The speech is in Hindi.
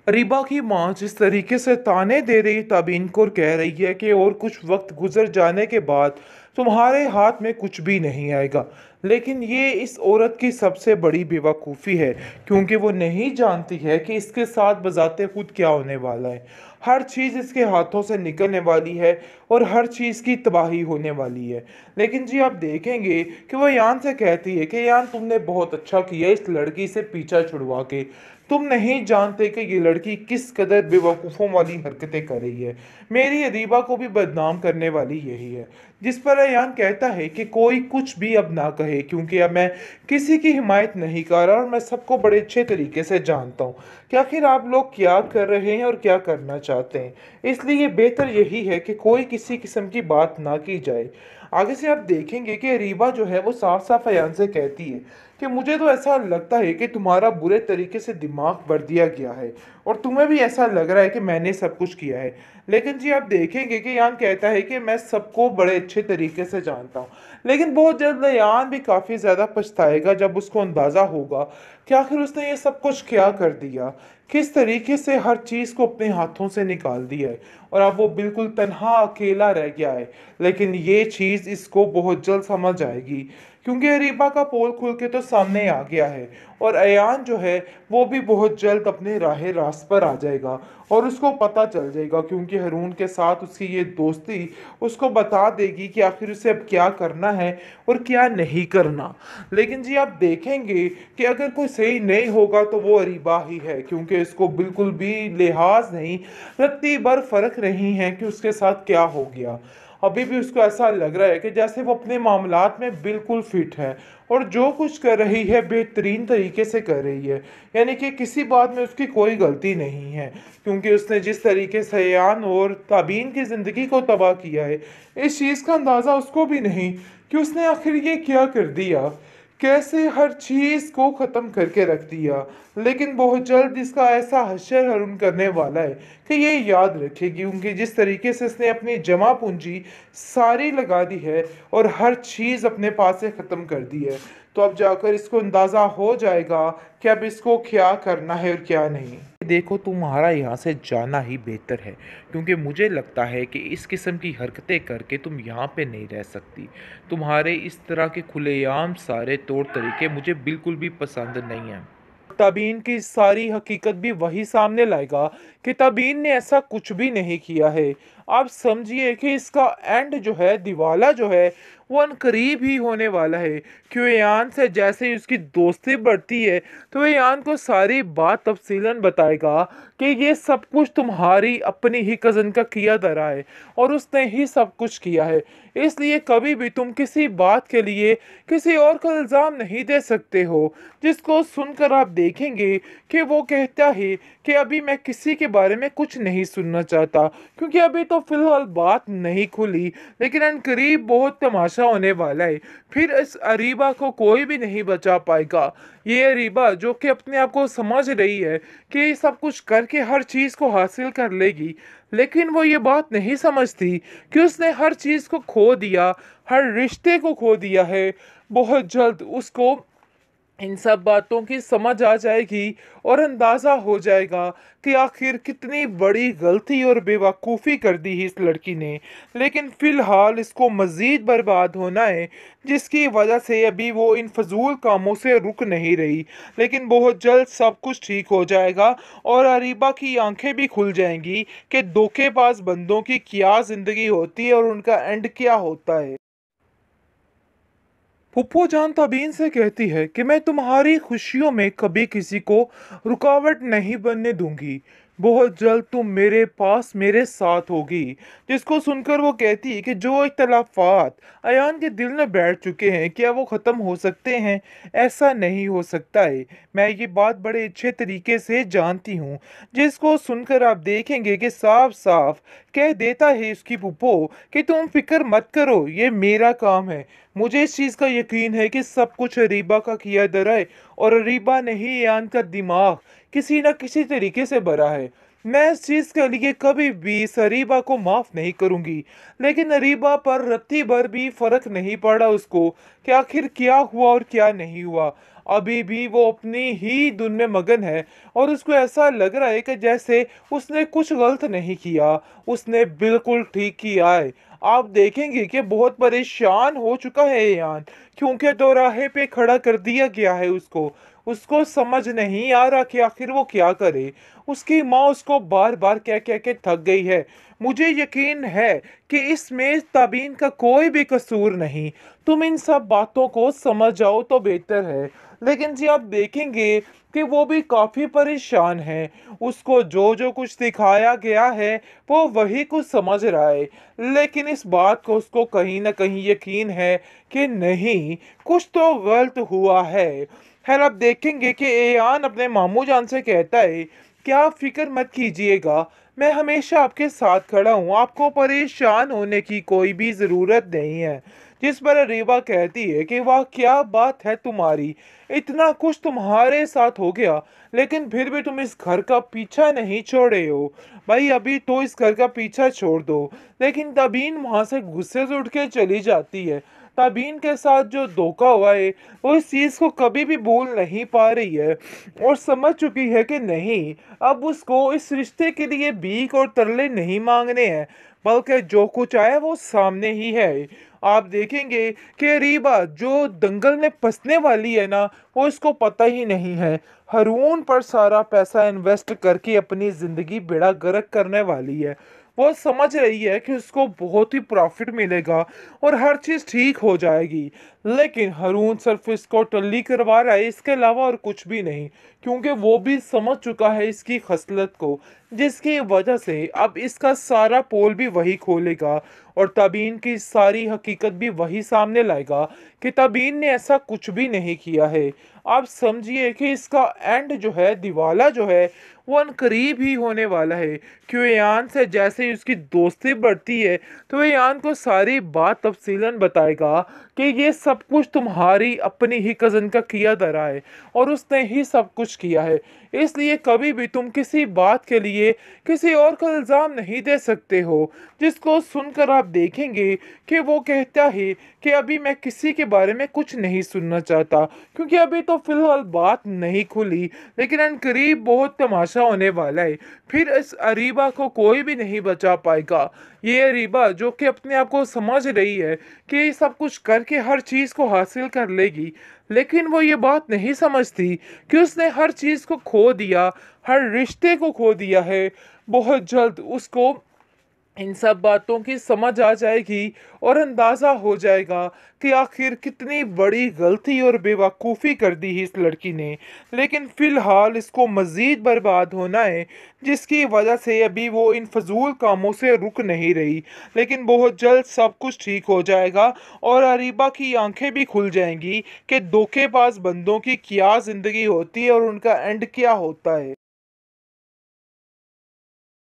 अरीबा की माँ जिस तरीके से ताने दे रही तबीन को, कह रही है कि और कुछ वक्त गुजर जाने के बाद तुम्हारे हाथ में कुछ भी नहीं आएगा। लेकिन ये इस औरत की सबसे बड़ी बेवकूफ़ी है, क्योंकि वो नहीं जानती है कि इसके साथ बजाते खुद क्या होने वाला है। हर चीज़ इसके हाथों से निकलने वाली है और हर चीज़ की तबाही होने वाली है। लेकिन जी आप देखेंगे कि वो यान से कहती है कि यान तुमने बहुत अच्छा किया इस लड़की से पीछा छुड़वा के। तुम नहीं जानते कि ये लड़की किस कदर बेवकूफ़ों वाली हरकतें कर रही है। मेरी अरीबा को भी बदनाम करने वाली यही है। जिस पर अयान कहता है कि कोई कुछ भी अब ना कहे, क्योंकि अब मैं किसी की हिमायत नहीं कर रहा और मैं सबको बड़े अच्छे तरीके से जानता हूँ कि आखिर आप लोग क्या कर रहे हैं और क्या करना चाहते हैं। इसलिए बेहतर यही है कि कोई किसी किस्म की बात ना की जाए। आगे से आप देखेंगे कि अरीबा जो है वो साफ साफ अयान से कहती है कि मुझे तो ऐसा लगता है कि तुम्हारा बुरे तरीके से दिमाग भर दिया गया है और तुम्हें भी ऐसा लग रहा है कि मैंने सब कुछ किया है। लेकिन जी आप देखेंगे कि यान कहता है कि मैं सबको बड़े अच्छे तरीके से जानता हूँ। लेकिन बहुत जल्द यान भी काफ़ी ज़्यादा पछताएगा जब उसको अंदाज़ा होगा कि आखिर उसने ये सब कुछ क्या कर दिया, किस तरीके से हर चीज़ को अपने हाथों से निकाल दिया है और अब वो बिल्कुल तन्हा अकेला रह गया है। लेकिन ये चीज़ इसको बहुत जल्द समझ आएगी, क्योंकि अरीबा का पोल खुल के तो सामने आ गया है और अयान जो है वो भी बहुत जल्द अपने राह रास्त पर आ जाएगा और उसको पता चल जाएगा, क्योंकि हारून के साथ उसकी ये दोस्ती उसको बता देगी कि आखिर उसे अब क्या करना है और क्या नहीं करना। लेकिन जी आप देखेंगे कि अगर कोई सही नहीं होगा तो वो अरीबा ही है, क्योंकि इसको बिल्कुल भी लिहाज नहीं, रत्ती भर फर्क नहीं है कि उसके साथ क्या हो गया। अभी भी उसको ऐसा लग रहा है कि जैसे वो अपने मामलात में बिल्कुल फिट है और जो कुछ कर रही है बेहतरीन तरीके से कर रही है। यानी कि किसी बात में उसकी कोई गलती नहीं है, क्योंकि उसने जिस तरीके से यान और ताबीन की ज़िंदगी को तबाह किया है, इस चीज़ का अंदाज़ा उसको भी नहीं कि उसने आखिर ये क्या कर दिया, कैसे हर चीज़ को ख़त्म करके रख दिया। लेकिन बहुत जल्द इसका ऐसा हश्र हरून करने वाला है कि ये याद रखेगी, क्योंकि जिस तरीके से इसने अपनी जमा पूंजी सारी लगा दी है और हर चीज़ अपने पास से ख़त्म कर दी है, तो अब जाकर इसको अंदाज़ा हो जाएगा कि अब इसको क्या करना है और क्या नहीं। देखो तुम्हारा यहाँ से जाना ही बेहतर है, क्योंकि मुझे लगता है कि इस किस्म की हरकतें करके तुम यहाँ पे नहीं रह सकती। तुम्हारे इस तरह के खुलेआम सारे तौर तरीके मुझे बिल्कुल भी पसंद नहीं हैं। तबीन की सारी हकीकत भी वही सामने लाएगा कि तबीन ने ऐसा कुछ भी नहीं किया है। आप समझिए कि इसका एंड जो है, दिवाला जो है, वो अनकरीब ही होने वाला है। क्यों यान से जैसे ही उसकी दोस्ती बढ़ती है तो यान को सारी बात तफसीलन बताएगा कि ये सब कुछ तुम्हारी अपनी ही कज़न का किया धरा है और उसने ही सब कुछ किया है। इसलिए कभी भी तुम किसी बात के लिए किसी और का इल्ज़ाम नहीं दे सकते हो। जिसको सुनकर आप देखेंगे कि वो कहता है कि अभी मैं किसी के बारे में कुछ नहीं सुनना चाहता, क्योंकि अभी तो फिलहाल बात नहीं खुली, लेकिन अनकरीब बहुत तमाशा होने वाला है। फिर इस अरीबा को कोई भी नहीं बचा पाएगा। ये अरीबा जो कि अपने आप को समझ रही है कि ये सब कुछ करके हर चीज़ को हासिल कर लेगी, लेकिन वो ये बात नहीं समझती कि उसने हर चीज़ को खो दिया, हर रिश्ते को खो दिया है। बहुत जल्द उसको इन सब बातों की समझ आ जाएगी और अंदाज़ा हो जाएगा कि आखिर कितनी बड़ी गलती और बेवकूफ़ी कर दी है इस लड़की ने। लेकिन फ़िलहाल इसको मज़ीद बर्बाद होना है, जिसकी वजह से अभी वो इन फजूल कामों से रुक नहीं रही। लेकिन बहुत जल्द सब कुछ ठीक हो जाएगा और अरीबा की आंखें भी खुल जाएंगी कि धोखेबाज बंदों की क्या ज़िंदगी होती है और उनका एंड क्या होता है। फूफो जान तबीन से कहती है कि मैं तुम्हारी खुशियों में कभी किसी को रुकावट नहीं बनने दूंगी। बहुत जल्द तुम मेरे पास मेरे साथ होगी। जिसको सुनकर वो कहती है कि जो इख्तलाफात अयान के दिल में बैठ चुके हैं, क्या वो ख़त्म हो सकते हैं? ऐसा नहीं हो सकता है। मैं ये बात बड़े अच्छे तरीके से जानती हूँ। जिसको सुनकर आप देखेंगे कि साफ साफ कह देता है उसकी फूफो कि तुम फिक्र मत करो, ये मेरा काम है। मुझे इस चीज़ का यकीन है कि सब कुछ अरीबा का किया धरा है और अरीबा ने ही यान का दिमाग किसी न किसी तरीके से भरा है। मैं इस चीज़ के लिए कभी भी इस अरीबा को माफ़ नहीं करूँगी। लेकिन अरीबा पर रत्ती भर भी फ़र्क नहीं पड़ा उसको कि आखिर क्या हुआ और क्या नहीं हुआ। अभी भी वो अपनी ही धुन में मगन है और उसको ऐसा लग रहा है कि जैसे उसने कुछ गलत नहीं किया, उसने बिल्कुल ठीक किया है। आप देखेंगे कि बहुत परेशान हो चुका है यान, क्योंकि दोराहे पे खड़ा कर दिया गया है उसको। उसको समझ नहीं आ रहा कि आखिर वो क्या करे। उसकी माँ उसको बार बार कह कह के थक गई है। मुझे यकीन है कि इसमें तबीन का कोई भी कसूर नहीं। तुम इन सब बातों को समझ जाओ तो बेहतर है। लेकिन जी आप देखेंगे कि वो भी काफी परेशान है। उसको जो जो कुछ दिखाया गया है वो वही कुछ समझ रहा है। लेकिन इस बात को उसको कहीं ना कहीं यकीन है कि नहीं, कुछ तो गलत हुआ है। खैर आप देखेंगे कि एयान अपने मामू जान से कहता है कि आप फिक्र मत कीजिएगा, मैं हमेशा आपके साथ खड़ा हूँ, आपको परेशान होने की कोई भी ज़रूरत नहीं है। जिस पर रीवा कहती है कि वाह क्या बात है तुम्हारी, इतना कुछ तुम्हारे साथ हो गया लेकिन फिर भी तुम इस घर का पीछा नहीं छोड़े हो। भाई अभी तो इस घर का पीछा छोड़ दो। लेकिन तबीन वहां से गुस्से से उठ के चली जाती है। तबीन के साथ जो धोखा हुआ है वो इस चीज को कभी भी भूल नहीं पा रही है और समझ चुकी है कि नहीं, अब उसको इस रिश्ते के लिए भीख और तरले नहीं मांगने हैं, बल्कि जो कुछ आया वो सामने ही है। आप देखेंगे कि रीबा जो दंगल में फंसने वाली है ना, वो इसको पता ही नहीं है। हरून पर सारा पैसा इन्वेस्ट करके अपनी जिंदगी बेड़ा गर्क करने वाली है। वो समझ रही है कि उसको बहुत ही प्रॉफिट मिलेगा और हर चीज ठीक हो जाएगी। लेकिन हरून सिर्फ इसको टल्ली करवा रहा है, इसके अलावा और कुछ भी नहीं। क्योंकि वो भी समझ चुका है इसकी खसलत को, जिसकी वजह से अब इसका सारा पोल भी वही खोलेगा और तबीन की सारी हकीकत भी वही सामने लाएगा कि तबीन ने ऐसा कुछ भी नहीं किया है। आप समझिए कि इसका एंड जो है, दिवाला जो है, वो अनकरीब ही होने वाला है। क्यों यान से जैसे ही उसकी दोस्ती बढ़ती है तो यान को सारी बात तफसीलन बताएगा कि ये सब कुछ तुम्हारी अपनी ही कज़न का किया धरा है और उसने ही सब कुछ किया है। इसलिए कभी भी तुम किसी बात के लिए किसी और का इल्ज़ाम नहीं दे सकते हो। जिसको सुनकर आप देखेंगे कि वो कहता है कि अभी मैं किसी के बारे में कुछ नहीं सुनना चाहता, क्योंकि अभी तो फिलहाल बात नहीं खुली। लेकिन अनकरीब बहुत तमाशा होने वाला है। फिर इस अरीबा को कोई भी नहीं बचा पाएगा। ये अरीबा जो कि अपने आप को समझ रही है कि ये सब कुछ करके हर चीज़ को हासिल कर लेगी, लेकिन वो ये बात नहीं समझती कि उसने हर चीज़ को खो दिया, हर रिश्ते को खो दिया है। बहुत जल्द उसको इन सब बातों की समझ आ जाएगी और अंदाज़ा हो जाएगा कि आखिर कितनी बड़ी गलती और बेवकूफ़ी कर दी है इस लड़की ने। लेकिन फ़िलहाल इसको मज़ीद बर्बाद होना है, जिसकी वजह से अभी वो इन फजूल कामों से रुक नहीं रही। लेकिन बहुत जल्द सब कुछ ठीक हो जाएगा और अरीबा की आंखें भी खुल जाएंगी कि धोखेबाज बंदों की क्या ज़िंदगी होती है और उनका एंड क्या होता है।